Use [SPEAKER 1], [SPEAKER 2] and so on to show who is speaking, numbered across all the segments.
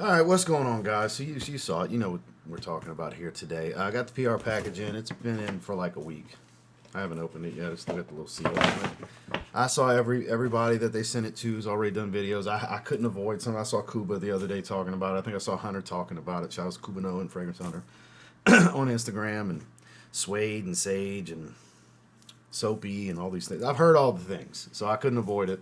[SPEAKER 1] All right, what's going on, guys? So you saw it. You know what we're talking about here today. I got the PR package in. It's been in for like a week. I haven't opened it yet. I still got the little seal on it. I saw everybody that they sent it to has already done videos. I couldn't avoid some. I saw Kuba the other day talking about it. I think I saw Hunter talking about it. Shout out to Kubano and Fragrance Hunter on Instagram, and Suede and Sage and Soapy and all these things. I've heard all the things, so I couldn't avoid it.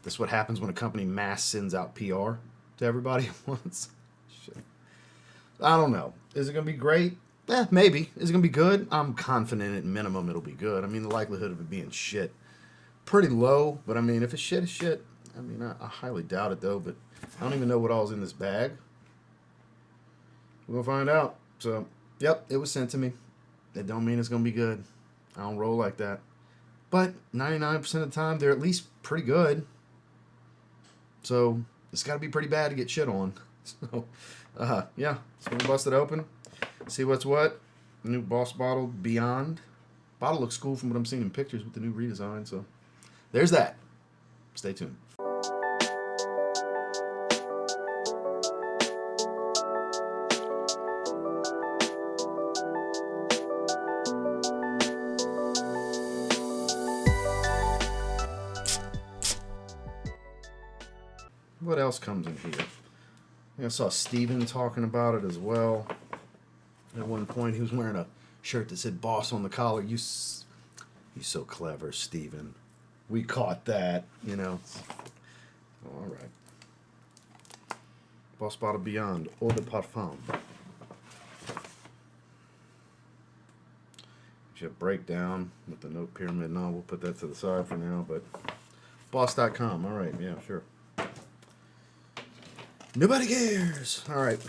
[SPEAKER 1] This is what happens when a company mass sends out PR to everybody at once. Shit. I don't know. Is it going to be great? Maybe. Is it going to be good? I'm confident at minimum it'll be good. I mean, the likelihood of it being shit, pretty low. But I mean, if it's shit, it's shit. I mean, I highly doubt it, though. But I don't even know what all's in this bag. We'll find out. So, yep, it was sent to me. That don't mean it's going to be good. I don't roll like that. But 99% of the time, they're at least pretty good. So, it's got to be pretty bad to get shit on. So, yeah. So, we'll bust it open. See what's what. The new Boss bottle, Beyond. Bottle looks cool from what I'm seeing in pictures with the new redesign. So, there's that. Stay tuned. What else comes in here? I saw Steven talking about it as well. At one point, he was wearing a shirt that said "Boss" on the collar. You're so clever, Steven. We caught that, you know. All right. Boss bottle Beyond Eau de Parfum. Should breakdown with the note pyramid and all. We'll put that to the side for now, but boss.com. All right, yeah, sure. Nobody cares. All right.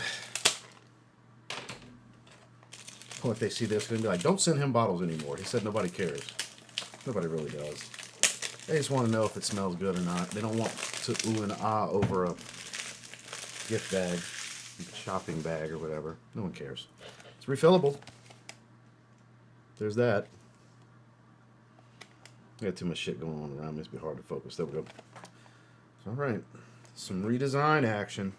[SPEAKER 1] Well, if they see this, they're going to be like, don't send him bottles anymore. He said nobody cares. Nobody really does. They just want to know if it smells good or not. They don't want to ooh and ah over a gift bag, shopping bag, or whatever. No one cares. It's refillable. There's that. I got too much shit going on around me. It's be hard to focus. There we go. All right. Some redesign action.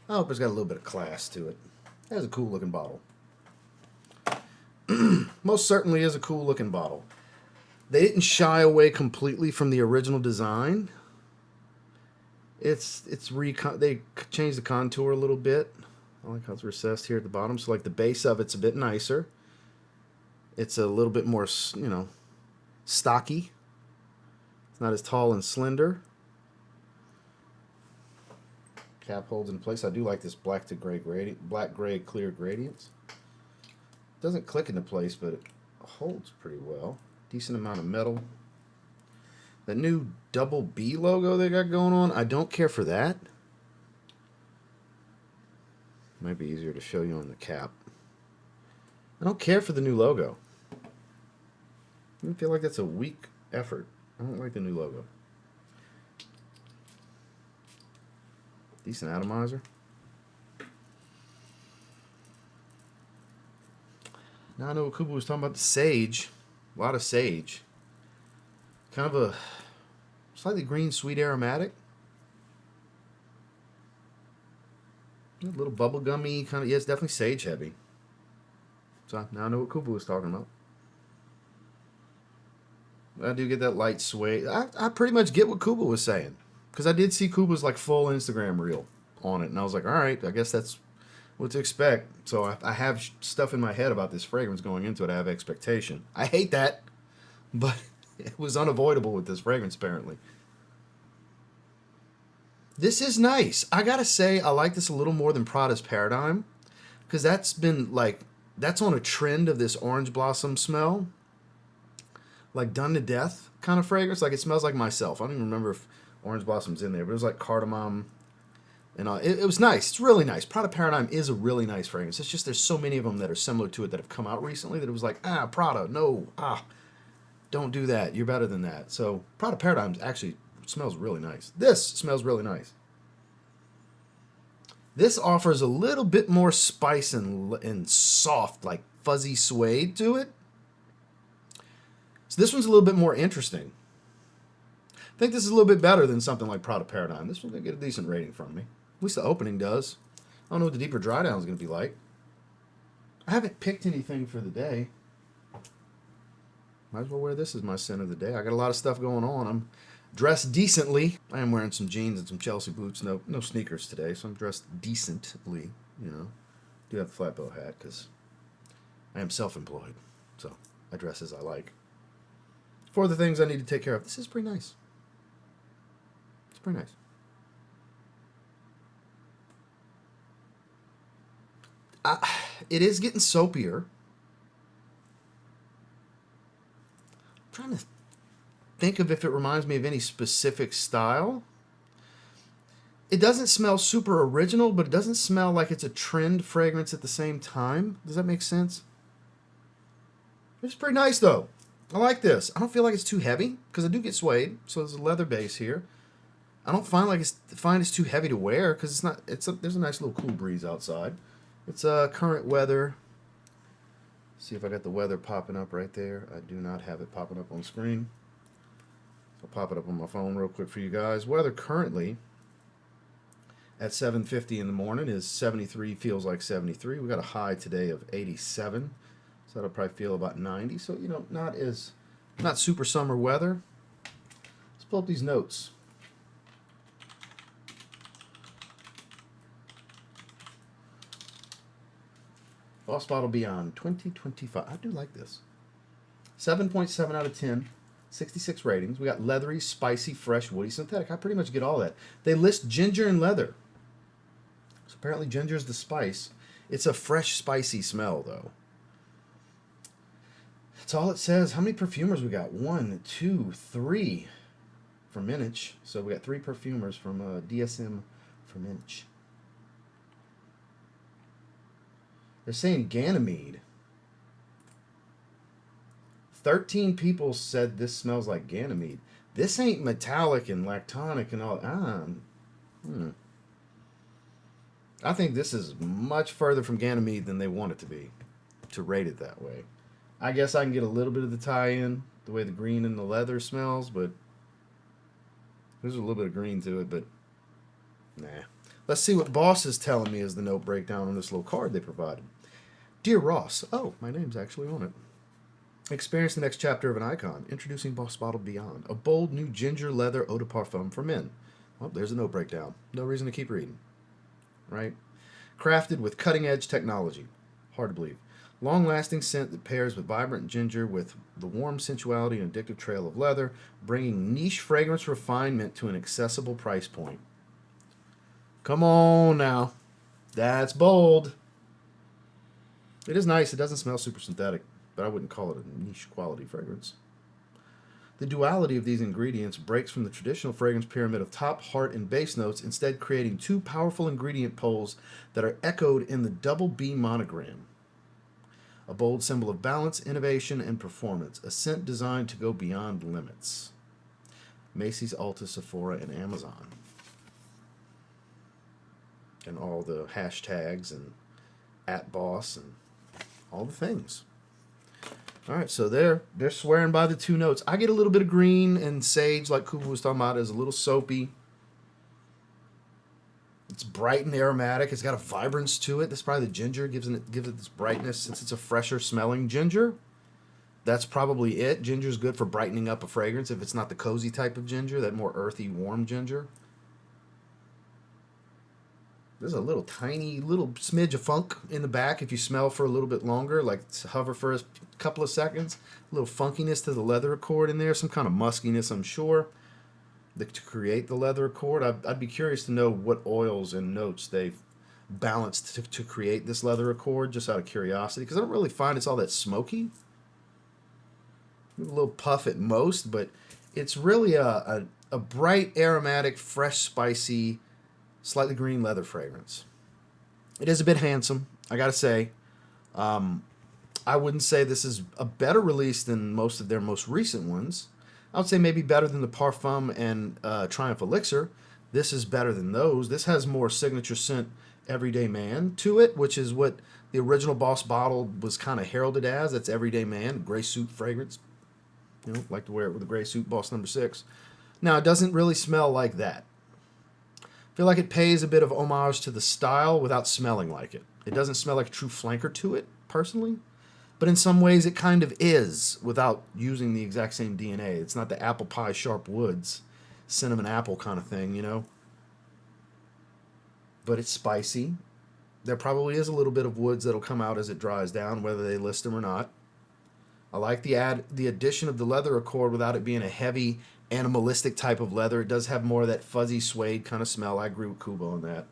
[SPEAKER 1] I hope it's got a little bit of class to it. It has a cool looking bottle. Most certainly is a cool looking bottle. They didn't shy away completely from the original design. They changed the contour a little bit. I like how it's recessed here at the bottom. So like the base of it's a bit nicer. It's a little bit more, stocky. It's not as tall and slender. Cap holds in place. I do like this black gray clear gradients. Doesn't click into place, but it holds pretty well. Decent amount of metal. The new double B logo they got going on, I don't care for that. Might be easier to show you on the cap. I don't care for the new logo. I feel like that's a weak effort. I don't like the new logo. Decent atomizer. Now I know what Kuba was talking about, the sage. A lot of sage. Kind of a slightly green, sweet aromatic. A little bubblegummy kind of. Yeah, it's definitely sage heavy. So now I know what Kuba was talking about. I do get that light sway. I pretty much get what Kuba was saying. Because I did see Kuba's like full Instagram reel on it. And I was like, all right, I guess that's what to expect. So I have stuff in my head about this fragrance going into it. I have expectation. I hate that. But it was unavoidable with this fragrance, apparently. This is nice. I gotta say, I like this a little more than Prada's Paradigm. Because that's on a trend of this orange blossom smell. Like done to death kind of fragrance. Like it smells like myself. I don't even remember if orange blossom's in there, but it was like cardamom. And it was nice. It's really nice. Prada Paradigm is a really nice fragrance. It's just there's so many of them that are similar to it that have come out recently that it was like, Prada, no, don't do that. You're better than that. So Prada Paradigm actually smells really nice. This smells really nice. This offers a little bit more spice and soft, like fuzzy suede to it. So this one's a little bit more interesting. I think this is a little bit better than something like Prada Paradigm. This one's going to get a decent rating from me. At least the opening does. I don't know what the deeper dry down is going to be like. I haven't picked anything for the day. Might as well wear this as my scent of the day. I got a lot of stuff going on. I'm dressed decently. I am wearing some jeans and some Chelsea boots. No sneakers today, so I'm dressed decently, you know. Do have a flat bow hat because I am self-employed, so I dress as I like. For the things I need to take care of, this is pretty nice. It's pretty nice. It is getting soapier. I'm trying to think of if it reminds me of any specific style. It doesn't smell super original, but it doesn't smell like it's a trend fragrance at the same time. Does that make sense? It's pretty nice though. I like this. I don't feel like it's too heavy because I do get suede, so there's a leather base here. I don't find it's too heavy to wear because it's not. There's a nice little cool breeze outside. It's current weather. See if I got the weather popping up right there. I do not have it popping up on screen. I'll pop it up on my phone real quick for you guys. Weather currently at 7:50 in the morning is 73, feels like 73. We got a high today of 87. So that'll probably feel about 90. So, you know, not super summer weather. Let's pull up these notes. Boss Bottle Beyond 2025. I do like this. 7.7 out of 10. 66 ratings. We got leathery, spicy, fresh, woody, synthetic. I pretty much get all that. They list ginger and leather. So apparently ginger is the spice. It's a fresh, spicy smell, though. That's all it says. How many perfumers we got? 1, 2, 3 from Minich. So we got 3 perfumers from DSM from Minich. They're saying Ganymede. 13 people said this smells like Ganymede. This ain't metallic and lactonic and all. I think this is much further from Ganymede than they want it to be, to rate it that way. I guess I can get a little bit of the tie-in, the way the green and the leather smells, but there's a little bit of green to it, but nah. Let's see what Boss is telling me as the note breakdown on this little card they provided. Dear Ross, oh, my name's actually on it. Experience the next chapter of an icon. Introducing Boss Bottle Beyond, a bold new ginger leather eau de parfum for men. Well, there's a note breakdown. No reason to keep reading. Right? Crafted with cutting-edge technology. Hard to believe. Long-lasting scent that pairs with vibrant ginger with the warm sensuality and addictive trail of leather, bringing niche fragrance refinement to an accessible price point. Come on now. That's bold. It is nice. It doesn't smell super synthetic, but I wouldn't call it a niche quality fragrance. The duality of these ingredients breaks from the traditional fragrance pyramid of top, heart, and base notes, instead creating 2 powerful ingredient poles that are echoed in the double B monogram. A bold symbol of balance, innovation, and performance. A scent designed to go beyond limits. Macy's, Ulta, Sephora, and Amazon. And all the hashtags and @boss and all the things. All right, so they're swearing by the 2 notes. I get a little bit of green and sage, like Kuba was talking about, is a little soapy. It's bright and aromatic. It's got a vibrance to it. That's probably the ginger gives it this brightness, since it's a fresher smelling ginger. That's probably it. Ginger's good for brightening up a fragrance if it's not the cozy type of ginger, that more earthy, warm ginger. There's a tiny little smidge of funk in the back if you smell for a little bit longer, like hover for a couple of seconds. A little funkiness to the leather accord in there, some kind of muskiness, I'm sure, to create the leather accord. I'd be curious to know what oils and notes they've balanced to create this leather accord, just out of curiosity, because I don't really find it's all that smoky. A little puff at most, but it's really a bright, aromatic, fresh, spicy, slightly green leather fragrance. It is a bit handsome, I gotta say. I wouldn't say this is a better release than most of their most recent ones. I would say maybe better than the Parfum and Triumph Elixir. This is better than those. This has more signature scent Everyday Man to it, which is what the original Boss Bottle was kind of heralded as. That's Everyday Man, gray suit fragrance. You know, like to wear it with a gray suit, Boss number 6. Now, it doesn't really smell like that. I feel like it pays a bit of homage to the style without smelling like it. It doesn't smell like a true flanker to it, personally. But in some ways, it kind of is without using the exact same DNA. It's not the apple pie sharp woods, cinnamon apple kind of thing, you know? But it's spicy. There probably is a little bit of woods that'll come out as it dries down, whether they list them or not. I like the addition of the leather accord without it being a heavy animalistic type of leather. It does have more of that fuzzy suede kind of smell. I agree with Kubo on that.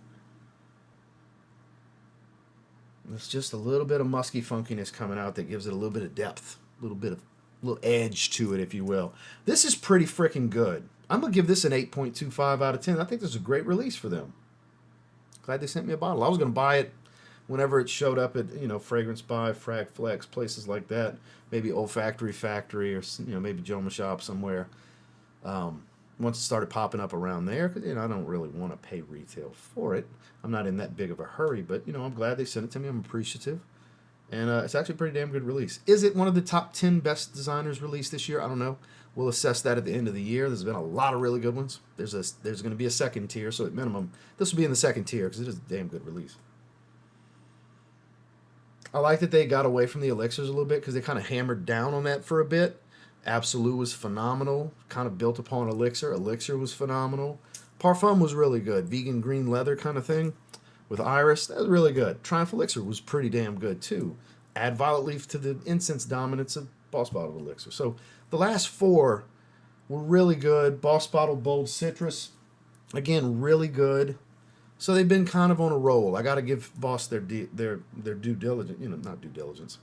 [SPEAKER 1] It's just a little bit of musky funkiness coming out that gives it a little bit of depth, a little edge to it, if you will. This is pretty freaking good. I'm gonna give this an 8.25 out of 10. I think this is a great release for them. Glad they sent me a bottle. I was gonna buy it whenever it showed up at, you know, Fragrance Buy, Frag Flex, places like that. Maybe Olfactory Factory, or, you know, maybe Joma Shop somewhere. Once it started popping up around there, because, you know, I don't really want to pay retail for it. I'm not in that big of a hurry, but, you know, I'm glad they sent it to me. I'm appreciative. And it's actually a pretty damn good release. Is it one of the top 10 best designers released this year? I don't know. We'll assess that at the end of the year. There's been a lot of really good ones. There's going to be a second tier, so at minimum, this will be in the second tier because it is a damn good release. I like that they got away from the elixirs a little bit because they kind of hammered down on that for a bit. Absolute was phenomenal, kind of built upon Elixir. Elixir was phenomenal. Parfum was really good. Vegan green leather kind of thing with iris. That was really good. Triumph Elixir was pretty damn good too. Add violet leaf to the incense dominance of Boss Bottle Elixir. So the last four were really good. Boss Bottle Bold Citrus, again, really good. So they've been kind of on a roll. I got to give Boss their due diligence. You know, not due diligence.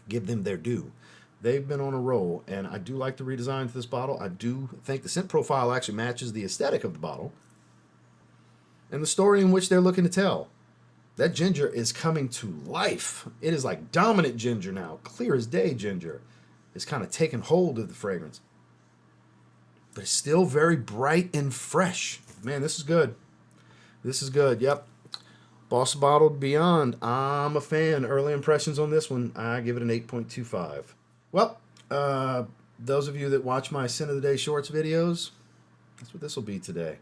[SPEAKER 1] Give them their due. They've been on a roll, and I do like the redesign to this bottle. I do think the scent profile actually matches the aesthetic of the bottle and the story in which they're looking to tell. That ginger is coming to life. It is like dominant ginger now, clear as day ginger. It's kind of taken hold of the fragrance. But it's still very bright and fresh. Man, this is good. This is good, yep. Boss Bottled Beyond. I'm a fan. Early impressions on this one, I give it an 8.25. Well, those of you that watch my Scent of the Day Shorts videos, that's what this will be today.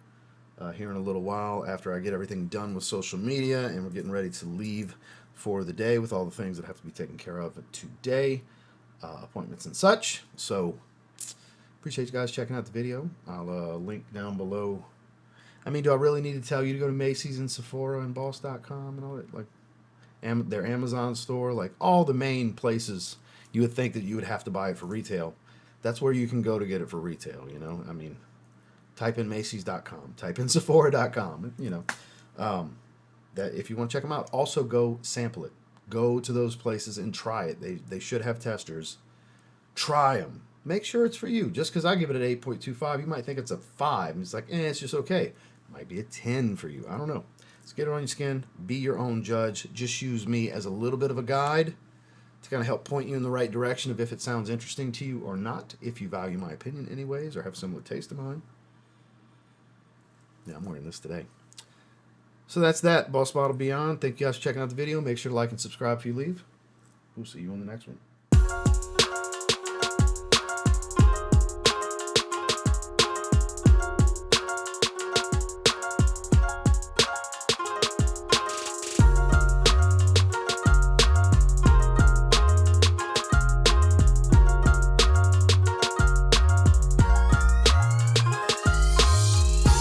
[SPEAKER 1] Here in a little while, after I get everything done with social media and we're getting ready to leave for the day with all the things that have to be taken care of today, appointments and such. So, appreciate you guys checking out the video. I'll link down below. I mean, do I really need to tell you to go to Macy's and Sephora and Boss.com and all that? Like, their Amazon store, like all the main places you would think that you would have to buy it for retail. That's where you can go to get it for retail, you know? I mean, type in Macy's.com, type in Sephora.com, you know. That if you want to check them out, also go sample it. Go to those places and try it. They should have testers. Try them. Make sure it's for you. Just because I give it an 8.25, you might think it's a 5. And it's like, it's just okay. It might be a 10 for you. I don't know. Let's get it on your skin. Be your own judge. Just use me as a little bit of a guide to kind of help point you in the right direction of if it sounds interesting to you or not, if you value my opinion anyways or have similar taste to mine. Yeah, I'm wearing this today. So that's that, Boss Bottle Beyond. Thank you guys for checking out the video. Make sure to like and subscribe if you leave. We'll see you on the next one.